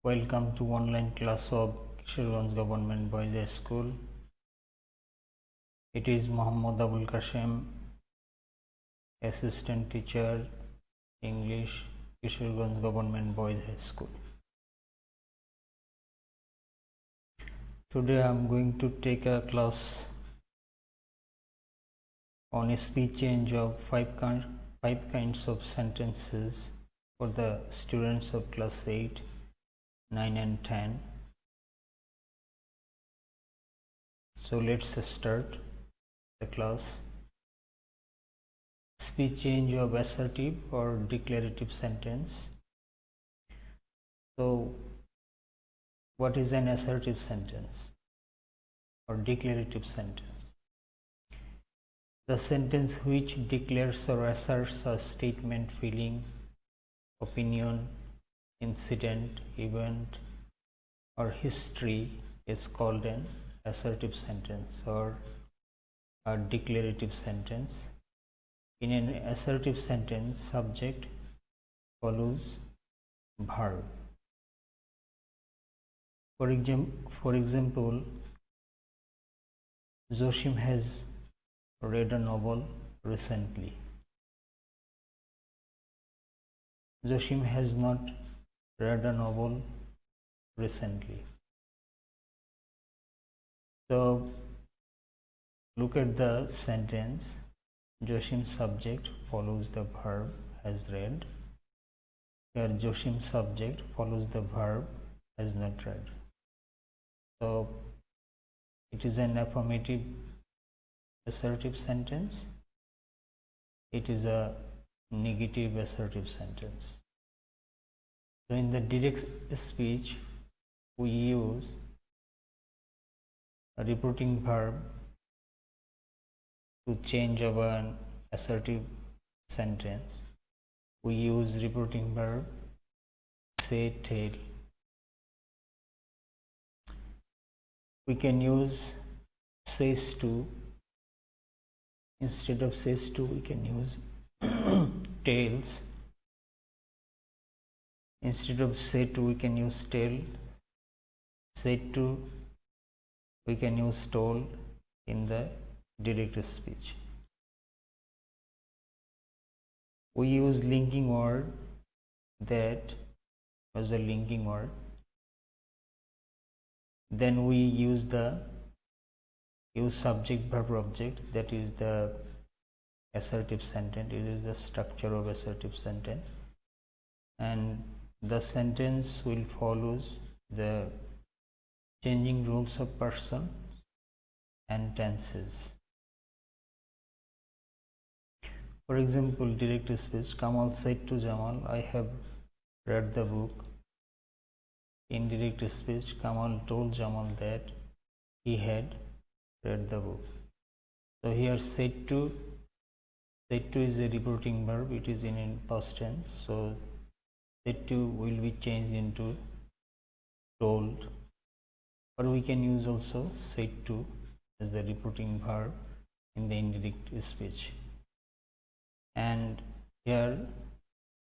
Welcome to online class of Kisharganj Government Boys High School. It is Muhammad Abul Kashem, Assistant Teacher, English, Kisharganj Government Boys High School. Today I am going to take a class on a speech change of five kinds of sentences for the students of class 8, 9 and 10. So let's start the class. Speech change of assertive or declarative sentence. So what is an assertive sentence or declarative sentence? The sentence which declares or asserts a statement, feeling, opinion, incident, event or history is called an assertive sentence or a declarative sentence. In an assertive sentence, subject follows verb. For example, Joshim has read a novel recently. Joshim has not read a novel recently. So look at the sentence. Joshim's subject follows the verb has read. Here Joshim's subject follows the verb has not read. So it is an affirmative assertive sentence. It is a negative assertive sentence. So in the direct speech we use a reporting verb to change our assertive sentence. We use reporting verb say, tell. We can use says to. Instead of says to, we can use tells. Instead of say to, we can use tell. Said to, we can use told in the direct speech. We use linking word, that as a linking word. Then we use subject verb object, that is the assertive sentence. It is the structure of assertive sentence, and the sentence will follows the changing rules of person and tenses. For example, direct speech, Kamal said to Jamal, I have read the book. In direct speech, Kamal told Jamal that he had read the book. So here said to is a reporting verb. It is in past tense. So said to will be changed into told, or we can use also said to as the reporting verb in the indirect speech. And here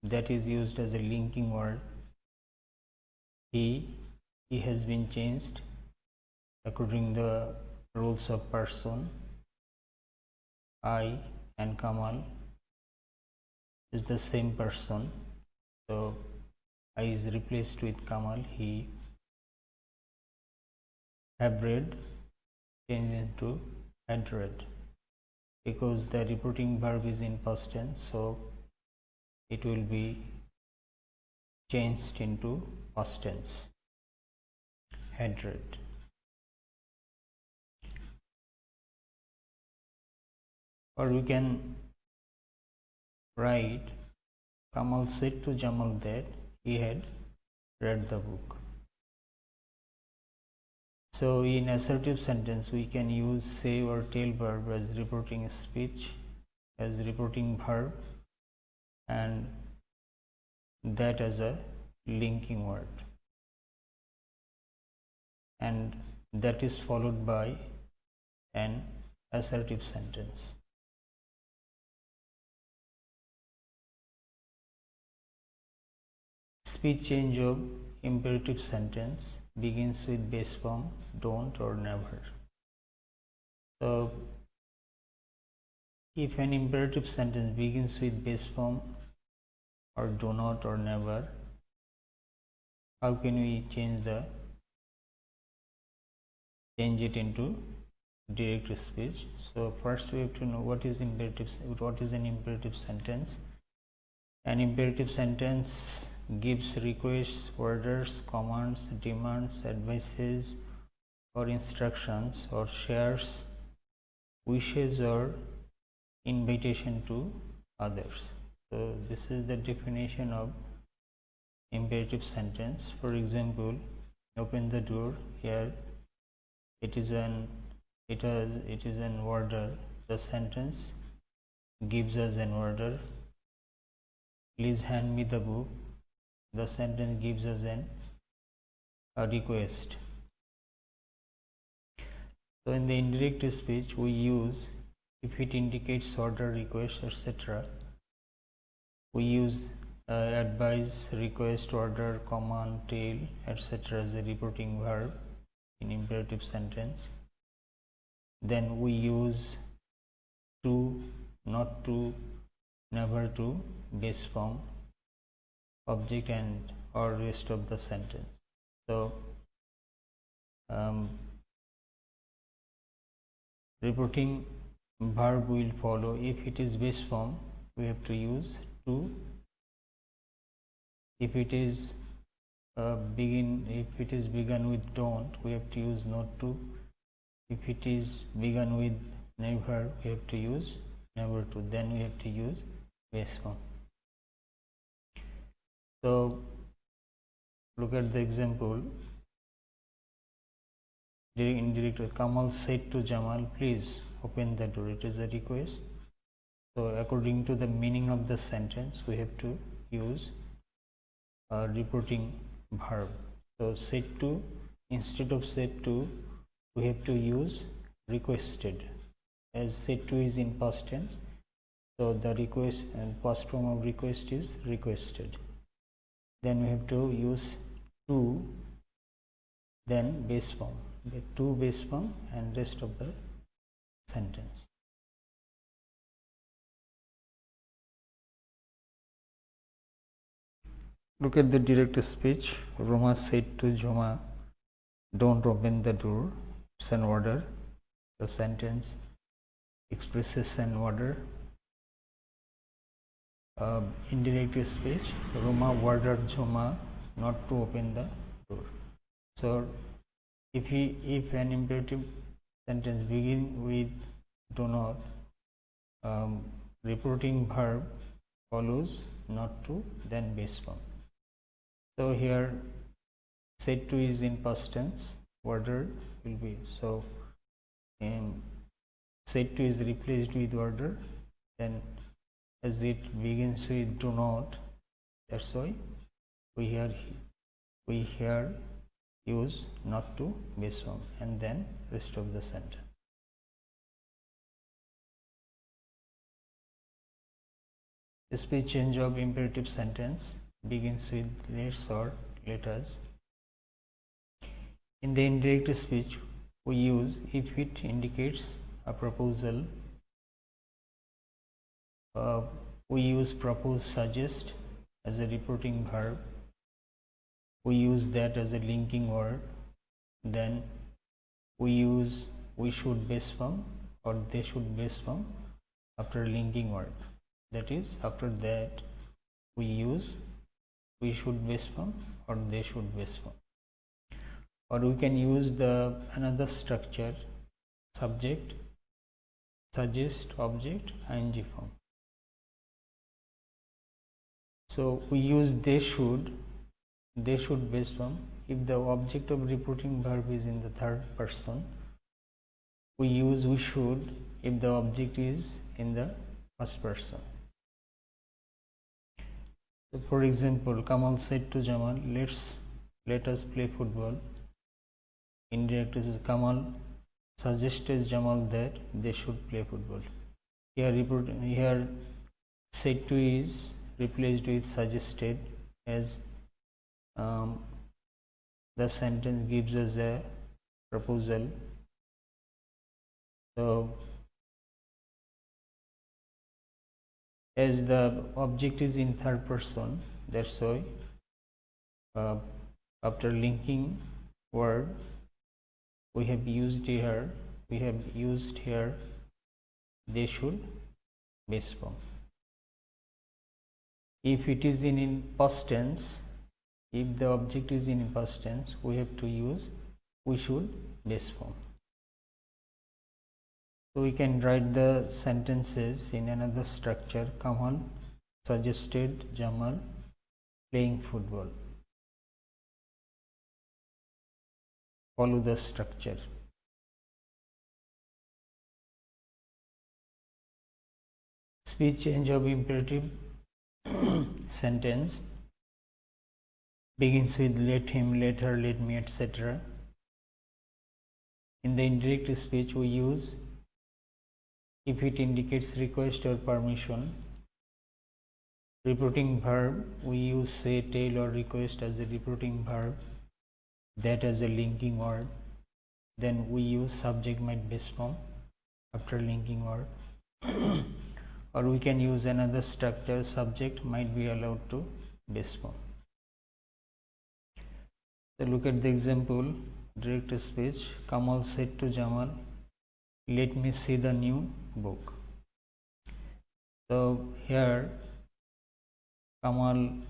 that is used as a linking word. He has been changed according to the rules of person. I and Kamal is the same person, so I is replaced with Kamal. He have read changed into had read, because the reporting verb is in past tense, so it will be changed into past tense, had read. Or we can write Kamal said to Jamal that he had read the book. So in assertive sentence we can use say or tell verb as reporting speech, as reporting verb, and that as a linking word, and that is followed by an assertive sentence. Speech change of imperative sentence begins with base form don't or never. So if an imperative sentence begins with base form or do not or never, how can we change it into direct speech? So first we have to know what is an imperative sentence. An imperative sentence gives requests, orders, commands, demands, advices or instructions, or shares wishes or invitation to others. So this is the definition of imperative sentence. For example, open the door. Here it is an order. The sentence gives us an order. Please hand me the book. The sentence gives us a request. So in the indirect speech we use, if it indicates order, request, etc., we use advise, request, order, command, tell, etc. as a reporting verb in imperative sentence. Then we use to, not to, never to, base form, object and or rest of the sentence. So reporting verb will follow. If it is base form, we have to use to. If it is begun with don't, we have to use not to. If it is begun with never, we have to use never to. Then we have to use base form. So look at the example. Indirect, Kamal said to Jamal, please open the door. It is a request. So according to the meaning of the sentence, we have to use a reporting verb. So said to, instead of said to, we have to use requested, as said to is in past tense. So the request and past form of request is requested. Then we have to use to, then base form, the to base form and rest of the sentence. Look at the direct speech. Roma said to Joma, don't open the door. It's an order. The sentence expresses an order. Indirect speech, Roma ordered Joma not to open the door. So if an imperative sentence begin with do not, reporting verb follows not to, then base form. So here said to is in past tense, order will be, so said to is replaced with order, then as it begins with do not, that's why we here use not to base form and then rest of the sentence. The speech change of imperative sentence begins with let's or let us. In the indirect speech, we use if it indicates a proposal. We use propose, suggest as a reporting verb. We use that as a linking word. Then we use we should base form or they should base form after linking word. That is, after that we use we should base form or they should base form. Or we can use the another structure, subject, suggest, object, ing form. So we use they should base form. If the object of reporting verb is in the third person, we use we should if the object is in the first person. So for example, Kamal said to Jamal, let us play football. Indirect is Kamal suggested Jamal that they should play football. Here said to is replaced with suggested, as the sentence gives us a proposal. So as the object is in third person, that's why after linking word we have used here they should base form. If it is in past tense, if the object is in past tense, we have to use we should base form. So we can write the sentences in another structure. Kamal suggested Jamal playing football. Follow the structure. Speech change of imperative sentence begins with let him, let her, let me, etc. In the indirect speech we use if it indicates request or permission. Reporting verb we use say, tell or request as a reporting verb, that as a linking word. Then we use subject might base form after linking word. Or we can use another structure, subject might be allowed to base form. So look at the example, direct speech. Kamal said to Jamal, let me see the new book. So here Kamal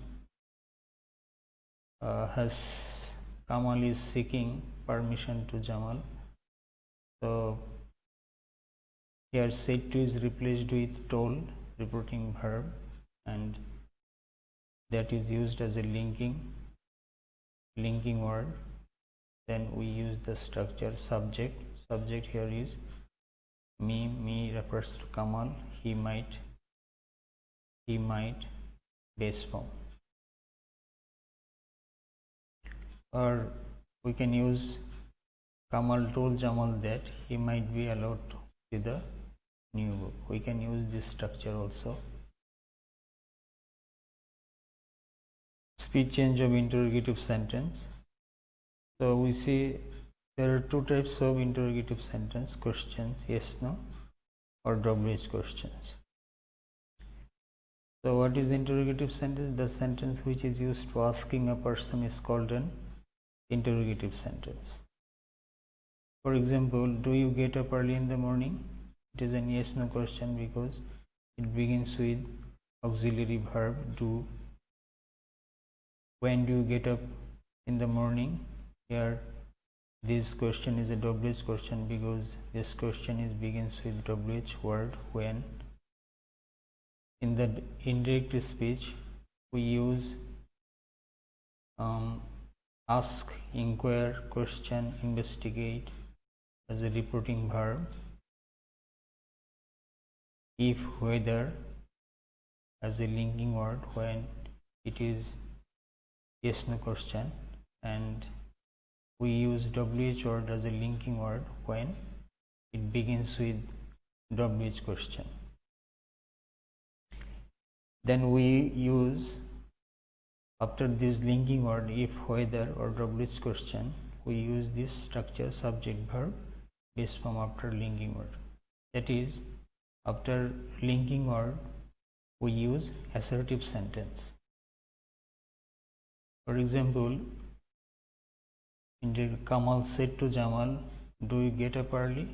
is seeking permission to Jamal. So here said to is replaced with told, reporting verb, and that is used as a linking word. Then we use the structure subject. Subject here is me refers to Kamal, he might base form. Or we can use Kamal told Jamal that he might be allowed to see the new book. We can use this structure also. Speech change of interrogative sentence. So we see there are two types of interrogative sentence: questions, yes, no, or WH questions. So what is interrogative sentence? The sentence which is used for asking a person is called an interrogative sentence. For example, do you get up early in the morning? It is an yes no question because it begins with auxiliary verb do. When do you get up in the morning? Here this question is a WH question because this question begins with WH word when. In the indirect speech we use ask, inquire, question, investigate as a reporting verb. If, whether as a linking word when it is yes no question, and we use WH word as a linking word when it begins with WH question. Then we use after this linking word if, whether or WH question, we use this structure subject verb base form after linking word. That is, after linking word we use assertive sentence. For example, Kamal said to Jamal, do you get up early?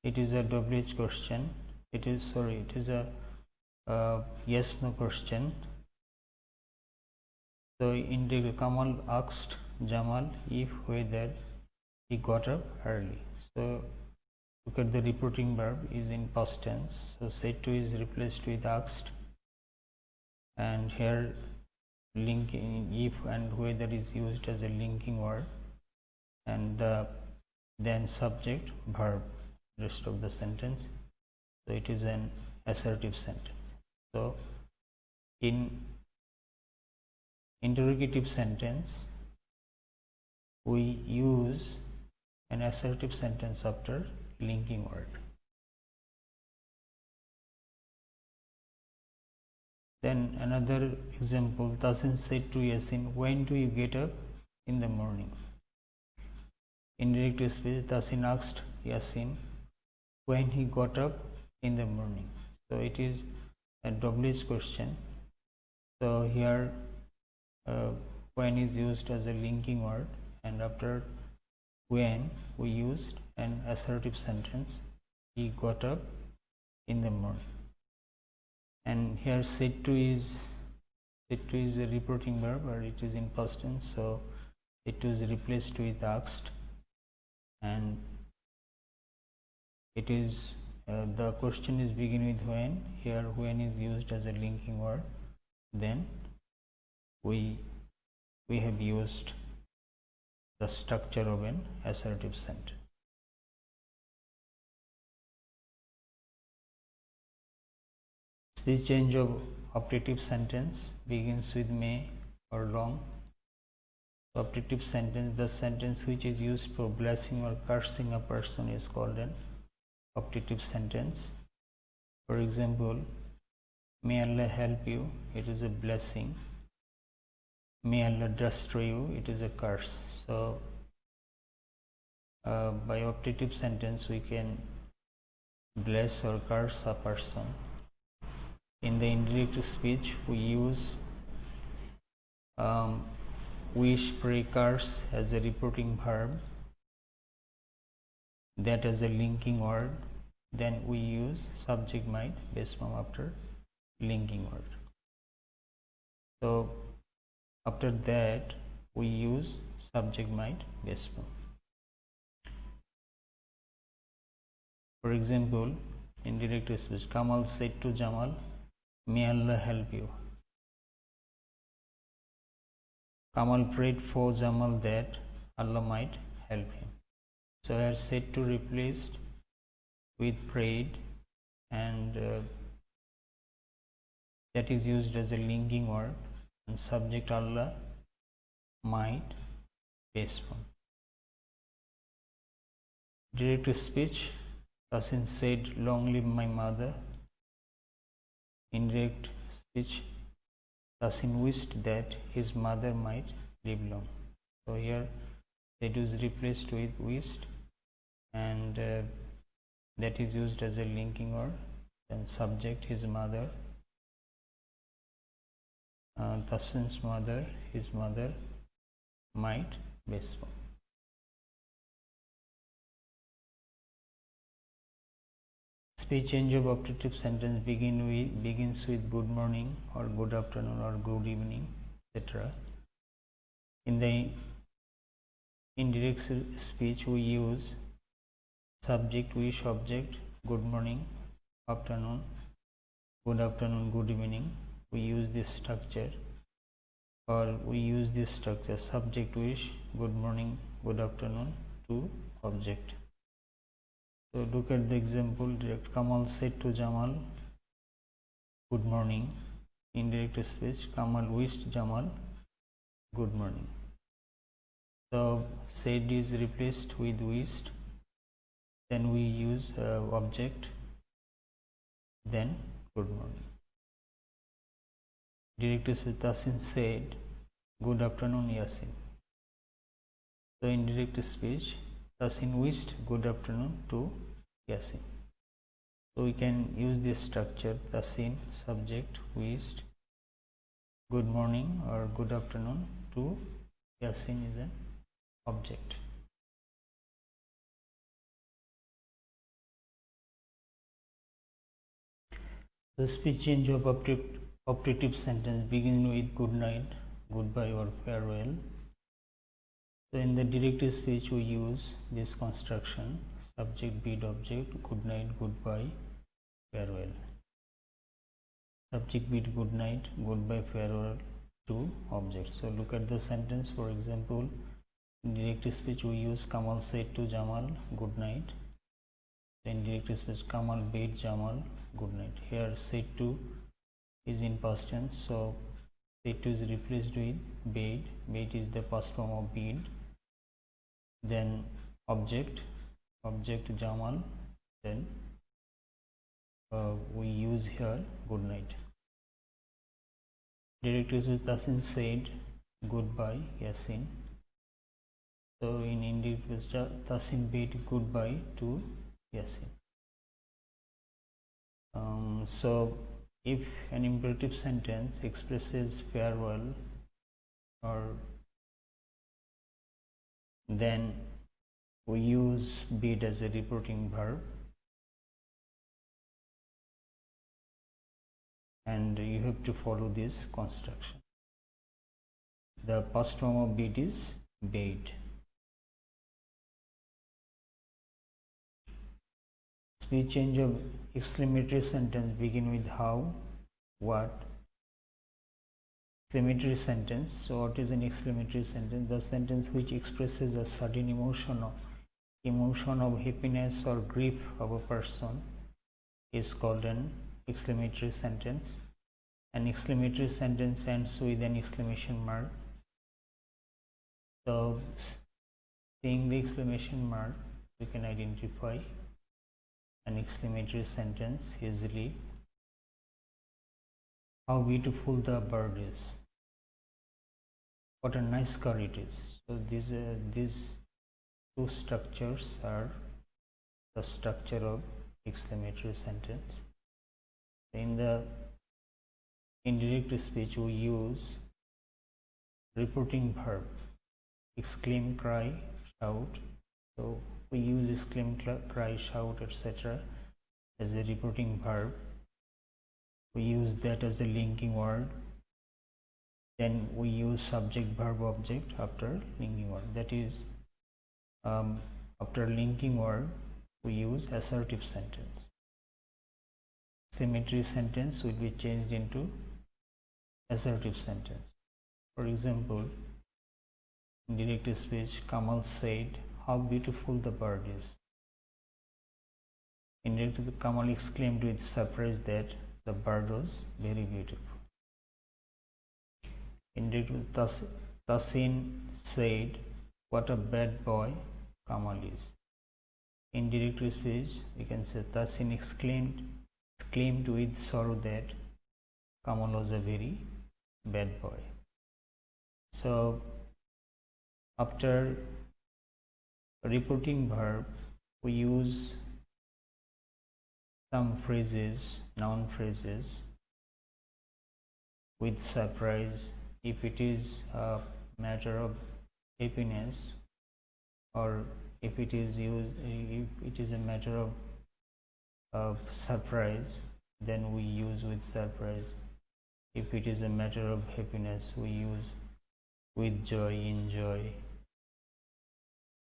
It is a WH question. It is a yes no question. So Kamal asked Jamal if, whether he got up early. So look at the reporting verb is in past tense. So said to is replaced with asked, and here linking if and whether is used as a linking word, and then subject verb rest of the sentence. So it is an assertive sentence. So in interrogative sentence we use an assertive sentence after linking word. Then another example, Tasin said to Yasin, when do you get up? in the morning. Indirect speech, Tasin asked Yasin when he got up in the morning. So it is a WH question. So here when is used as a linking word, and after when we used an assertive sentence, he got up in the morning. And here said to is a reporting verb, or it is in past tense, so it was replaced with asked, and it is the question is begin with when. Here when is used as a linking word, then we have used the structure of an assertive sentence. This change of operative sentence begins with may or long. Operative sentence, the sentence which is used for blessing or cursing a person, is called an operative sentence. For example, may Allah help you, it is a blessing. May Allah destroy you, it is a curse. So by operative sentence we can bless or curse a person. In the indirect speech we use wish, pray, curse as a reporting verb, that as a linking word, then we use subject might base form after linking word. So after that we use subject might base form. For example, indirect speech, Kamal said to Jamal, may Allah help you. Kamal prayed for Jamal that Allah might help him. So I said to replaced with prayed, and that is used as a linking word, and subject Allah might base form. Direct speech, Tasin said, long live my mother. Indirect speech, Tasin wished that his mother might live long. So here that is replaced with wished, and that is used as a linking word, then subject his mother, Tasin's mother, his mother might base form. Speech change of operative sentence begins with good morning or good afternoon or good evening, etc. In the indirect speech we use subject, wish, object, good morning, afternoon, good evening. We use this structure, or we use this structure subject, wish, good morning, good afternoon to object. So look at the example. Direct, Kamal said to Jamal, good morning. Indirect speech, Kamal wished Jamal good morning. So said is replaced with wished, then we use object, then good morning. Direct speech, Tasin said good afternoon Yasin. So indirect speech, Tasin wished good afternoon to Yasin. So we can use this structure, Tasin, subject, wished, good morning or good afternoon to Yasin is an object. The speech change of operative sentence begins with good night, goodbye or farewell. So in the directive speech we use this construction, subject, beat, object, good night, goodbye, farewell. Subject, beat, good night, goodbye, farewell to object. So look at the sentence. For example, in directive speech we use Kamal said to Jamal good night. In directive speech, Kamal bade Jamal good night. Here said to is in past tense, so said to is replaced with bade. Bade is the past form of bade. Then object Jamal, then we use here good night. Directive speech, Tasin said goodbye Yasin. So in indirect speech, Tasin bid goodbye to Yasin. So if an imperative sentence expresses farewell, or then we use bid as a reporting verb, and you have to follow this construction. The past form of bid is bade. Speech change of exclamatory sentence begin with how, what. Exclamatory sentence. So what is an exclamatory sentence? The sentence which expresses a sudden emotion of happiness or grief of a person is called an exclamatory sentence. An exclamatory sentence ends with an exclamation mark. So seeing the exclamation mark, we can identify an exclamatory sentence easily. How beautiful the bird is. What a nice car it is. So these two structures are the structure of exclamatory sentence. In the indirect speech, we use reporting verb, exclaim, cry, shout. So we use exclaim, cry, shout, etc. as a reporting verb. We use that as a linking word. Then we use subject, verb, object after linking word. That is, after linking word, we use assertive sentence. Exclamatory sentence will be changed into assertive sentence. For example, in direct speech, Kamal said, "How beautiful the bird is." In direct, Kamal exclaimed with surprise that the bird was very beautiful. In direct, Tasin said, "What a bad boy Kamal is." In direct speech, we can say Tasin exclaimed with sorrow that Kamal was a very bad boy. So after reporting verb, we use some phrases, noun phrases, with surprise if it is a matter of happiness, or if it is a matter of surprise, then we use with surprise. If it is a matter of happiness, we use with joy, in joy.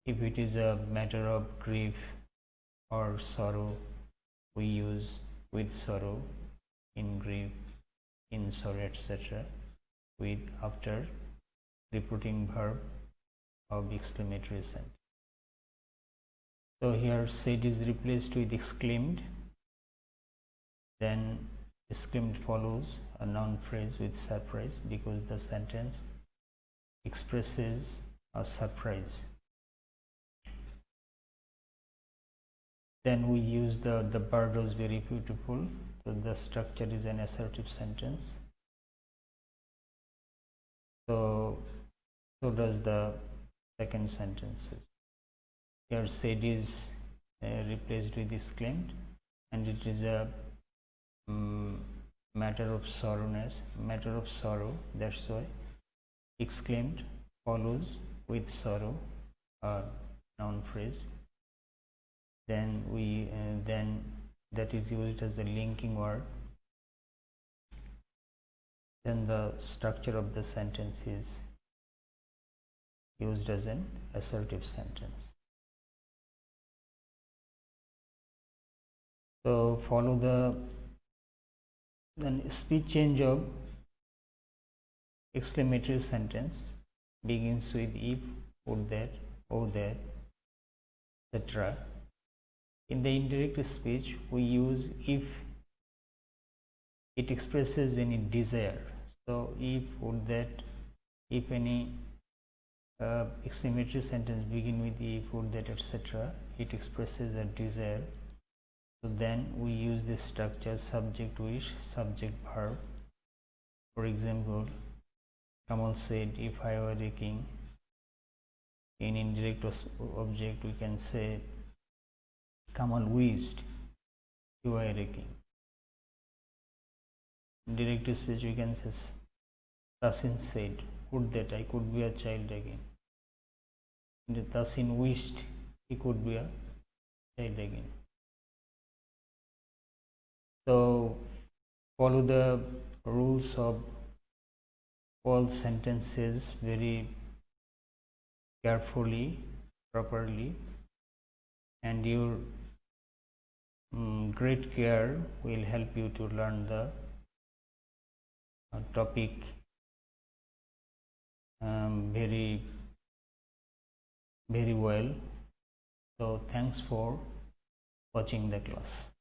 If it is a matter of grief or sorrow, we use with sorrow, in grief, in sorrow, etc. with after reporting verb of exclamatory sentence. So here said is replaced with exclaimed. Then exclaimed follows a noun phrase with surprise, because the sentence expresses a surprise. Then we use the bird was very beautiful. So the structure is an assertive sentence. So does the second sentence. Here said is replaced with exclaimed, and it is a matter of sorrow. That's why exclaimed follows with sorrow, noun phrase. Then then that is used as a linking word. Then the structure of the sentence is used as an assertive sentence. So follow the then speech change of exclamatory sentence begins with if, would that, oh that, etc. In the indirect speech, we use if it expresses any desire. So if, would that, if any exclamatory sentence begin with if, would that, etc., it expresses a desire. So then we use this structure subject, wish, subject, verb. For example, Kamal said, "If I were a king, In indirect object we can say Kamal wished he were a king. Direct speech we can say Tasin said, would that I could be a child again. Tasin wished he could be a child again. So follow the rules of all sentences very carefully, properly, and your great care will help you to learn the topic very well. So thanks for watching the class.